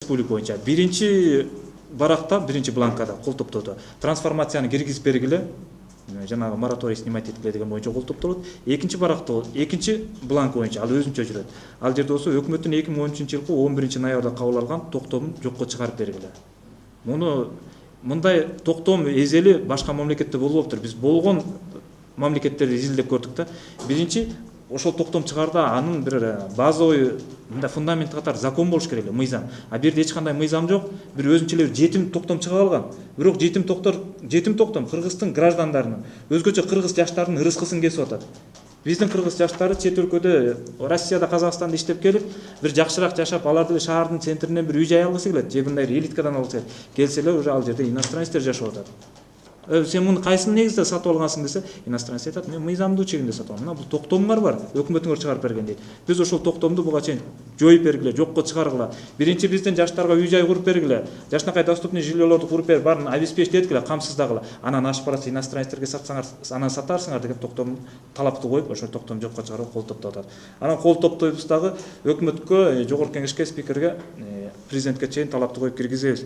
республика боюнча биринчи баракта, биринчи бланкада кол топтоодо трансформацияны киргизип бергиле, жанагы мораторий снимать этиле деген боюнча кол топтолот. Экинчи баракта, экинчи бланк боюнча ал өзүнчө жүрөт. Ал жерде болсо өкмөттүн 2013 жылкы 11 ноябрда кабыл алган токтомун жокко чыгарып бергиле. Муну мындай токтом эзели башка мамлекетте болуптур. Биз болгон мамлекеттерди изилдеп көрдүк да. Биринчи ошол токтом чыгарда анын бир базовый мындай фундамент катары закон болуш керек эле, мыйзам. А бир жерде эч кандай мыйзам жок. Бир өзүнчө эле жетим токтом чыга алган. Бирок жетим токтом Кыргыздын граждандарынын, өзгөчө кыргыз жаштарынын ырыскысын кесип атат. Биздин кыргыз жаштары чет өлкөдө, Россияда, Казакстанда иштеп келип, бир жакшыраак жашап, алар деле шаардын центринен бир үй жай алгысы келет, же мындай элиткадан алгысы келселер, уже ал жерде иностранецтер жашап атат. Сен муну кайсынын негизинде сатып алгансың десе, иностранец айтат, мен мыйзамдуу чегинде сатып алдым. Мына бул токтомуңар бар, өкмөтүңөр чыгарып берген дейт. Биз ошол токтомду буга чейин жоюп бергиле, жокко чыгаргыла. Биринчи биздин жаштарга үй жай куруп бергиле, жашынакай доступный жильелорду куруп берип, баарын обеспечить эткиле, камсыздагыла. Анан ашып баратса иностранецтерге сатсаңар, анан сатарсыңар деген токтом талапты коюп, ошол токтом жокко чыгарып кол топтоп атат. Анан кол топтойбуз дагы өкмөткө, жогорку кеңешке, спикерге, президентке чейин талапты коюп киргизебиз.